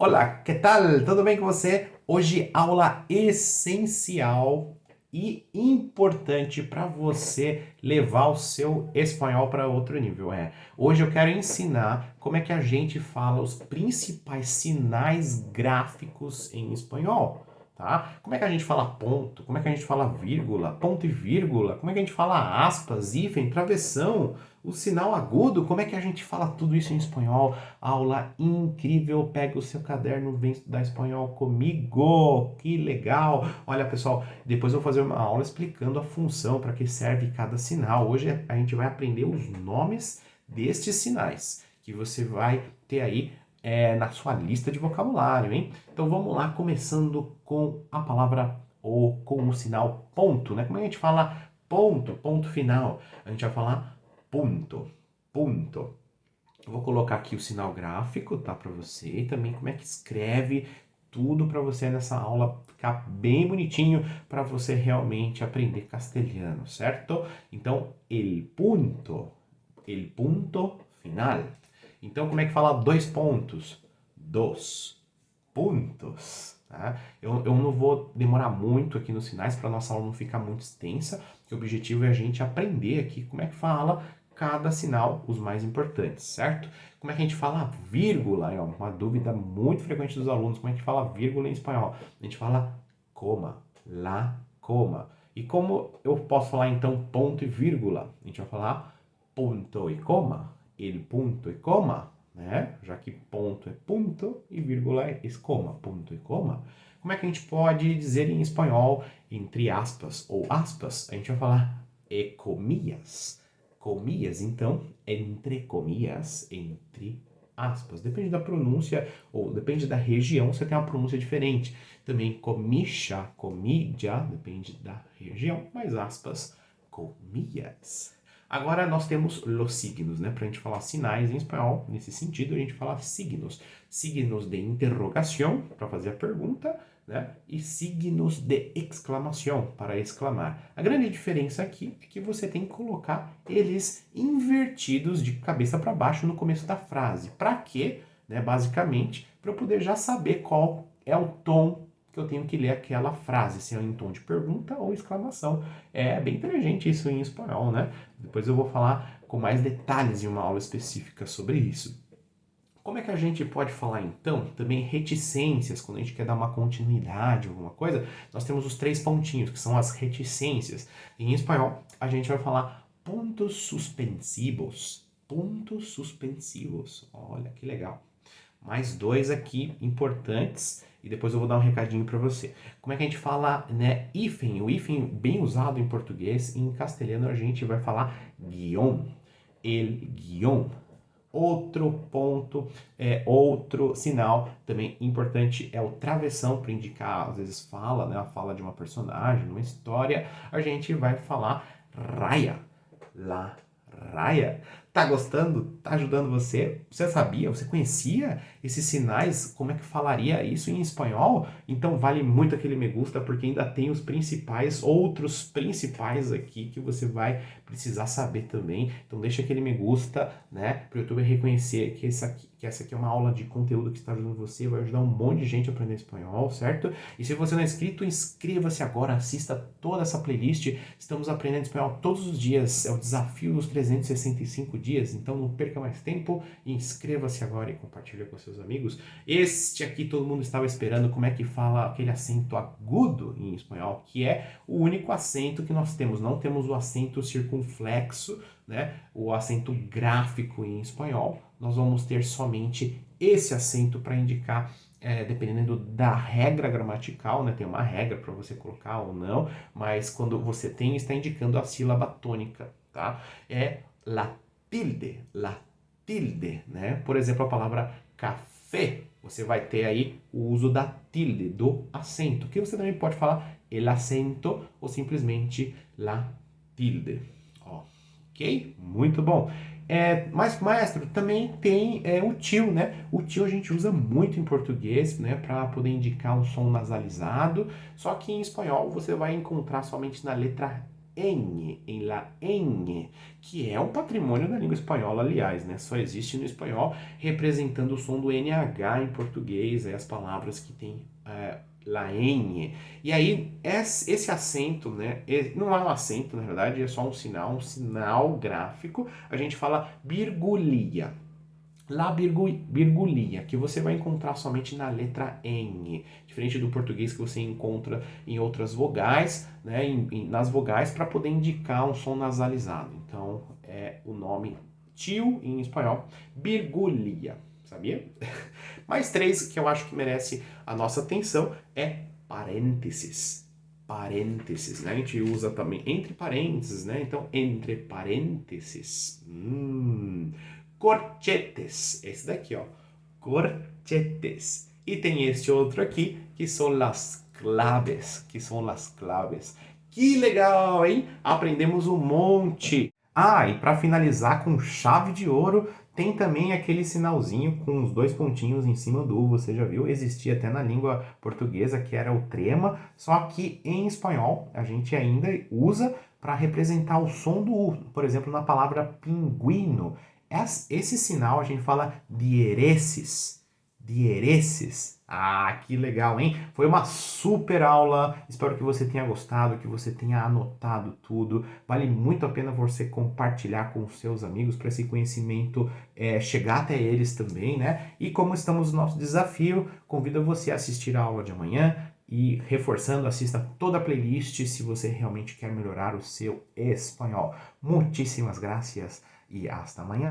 Olá, que tal? Tudo bem com você? Hoje aula essencial e importante para você levar o seu espanhol para outro nível. Hoje eu quero ensinar como é que a gente fala os principais sinais gráficos em espanhol, tá? Como é que a gente fala ponto? Como é que a gente fala vírgula? Ponto e vírgula? Como é que a gente fala aspas, hífen, travessão? O sinal agudo, como é que a gente fala tudo isso em espanhol? Aula incrível, pega o seu caderno, vem estudar espanhol comigo, que legal! Olha pessoal, depois eu vou fazer uma aula explicando a função, para que serve cada sinal. Hoje a gente vai aprender os nomes destes sinais, que você vai ter aí na sua lista de vocabulário, hein? Então vamos lá, começando com a palavra ou com o sinal ponto, né? Como é que a gente fala ponto, ponto final? A gente vai falar ponto, ponto. Eu vou colocar aqui o sinal gráfico, tá, para você, e também como é que escreve tudo para você nessa aula ficar bem bonitinho para você realmente aprender castelhano, certo? Então, el punto final. Então, como é que fala dois pontos? Dos pontos, tá? Eu não vou demorar muito aqui nos sinais para nossa aula não ficar muito extensa, que o objetivo é a gente aprender aqui como é que fala cada sinal, os mais importantes, certo? Como é que a gente fala vírgula? É uma dúvida muito frequente dos alunos. Como é que fala vírgula em espanhol? A gente fala coma, la coma. E como eu posso falar então ponto e vírgula? A gente vai falar ponto e coma, el punto e coma, né? Já que ponto é ponto e vírgula é escoma, ponto e coma. Como é que a gente pode dizer em espanhol, entre aspas ou aspas? A gente vai falar ecomias. Comias, então, entre comias, entre aspas. Depende da pronúncia ou depende da região, você tem uma pronúncia diferente. Também comicha, comídia, depende da região, mas aspas, comias. Agora nós temos los signos, né? Para a gente falar sinais em espanhol, nesse sentido, a gente fala signos. Signos de interrogação, para fazer a pergunta, né? E signos de exclamação, para exclamar. A grande diferença aqui é que você tem que colocar eles invertidos de cabeça para baixo no começo da frase. Para quê? Né? Basicamente, para eu poder já saber qual é o tom que eu tenho que ler aquela frase, se é em tom de pergunta ou exclamação. É bem inteligente isso em espanhol, né? Depois eu vou falar com mais detalhes em uma aula específica sobre isso. Como é que a gente pode falar então também reticências, quando a gente quer dar uma continuidade, alguma coisa? Nós temos os três pontinhos, que são as reticências. Em espanhol, a gente vai falar pontos suspensivos. Pontos suspensivos. Olha que legal. Mais dois aqui importantes e depois eu vou dar um recadinho para você. Como é que a gente fala, né, hífen? O hífen bem usado em português, em castelhano a gente vai falar guión. El guión. Outro ponto, outro sinal também importante é o travessão, para indicar, às vezes fala, né, a fala de uma personagem, uma história, a gente vai falar raia, la raia. Tá gostando? Tá ajudando você? Você sabia? Você conhecia esses sinais? Como é que falaria isso em espanhol? Então vale muito aquele me gusta, porque ainda tem os principais, outros principais aqui que você vai precisar saber também. Então deixa aquele me gusta, né? Para o YouTube reconhecer que essa aqui é uma aula de conteúdo que está ajudando você, vai ajudar um monte de gente a aprender espanhol, certo? E se você não é inscrito, inscreva-se agora, assista toda essa playlist. Estamos aprendendo espanhol todos os dias, é o desafio dos 365 dias, então não perca mais tempo, inscreva-se agora e compartilha com seus amigos. Este aqui todo mundo estava esperando, como é que fala aquele acento agudo em espanhol, que é o único acento que nós temos, não temos o acento circunflexo, né? O acento gráfico em espanhol, nós vamos ter somente esse acento para indicar, dependendo da regra gramatical, né? Tem uma regra para você colocar ou não, mas quando você tem, está indicando a sílaba tônica, tá? É la tilde, né? Por exemplo, a palavra café, você vai ter aí o uso da tilde, do acento, que você também pode falar el acento ou simplesmente la tilde. Ok? Muito bom. Mas, maestro, também tem o tio, né? O tio a gente usa muito em português, né? Para poder indicar um som nasalizado. Só que em espanhol você vai encontrar somente na letra em la ñ, que é um patrimônio da língua espanhola, aliás, né? Só existe no espanhol, representando o som do NH em português, as palavras que tem la ñ. E aí, esse acento, né? Não é um acento, na verdade, é só um sinal gráfico. A gente fala virgulia. La virgulia, que você vai encontrar somente na letra N, diferente do português que você encontra em outras vogais, né, nas vogais, para poder indicar um som nasalizado. Então, é o nome tio em espanhol, virgulia, sabia? Mais três que eu acho que merece a nossa atenção é parênteses. Parênteses, né? A gente usa também entre parênteses, né? Então, entre parênteses. Corchetes. Esse daqui, ó. Corchetes. E tem este outro aqui, que são las claves. Que legal, hein? Aprendemos um monte. Ah, e para finalizar com chave de ouro, tem também aquele sinalzinho com os dois pontinhos em cima do U, você já viu? Existia até na língua portuguesa, que era o trema, só que em espanhol a gente ainda usa para representar o som do U. Por exemplo, na palavra pinguino. Esse sinal a gente fala diereces. Diereces. Ah, que legal, hein? Foi uma super aula. Espero que você tenha gostado, que você tenha anotado tudo. Vale muito a pena você compartilhar com os seus amigos para esse conhecimento chegar até eles também, né? E como estamos no nosso desafio, convido você a assistir a aula de amanhã. E reforçando, assista toda a playlist se você realmente quer melhorar o seu espanhol. Muitíssimas gracias e hasta amanhã.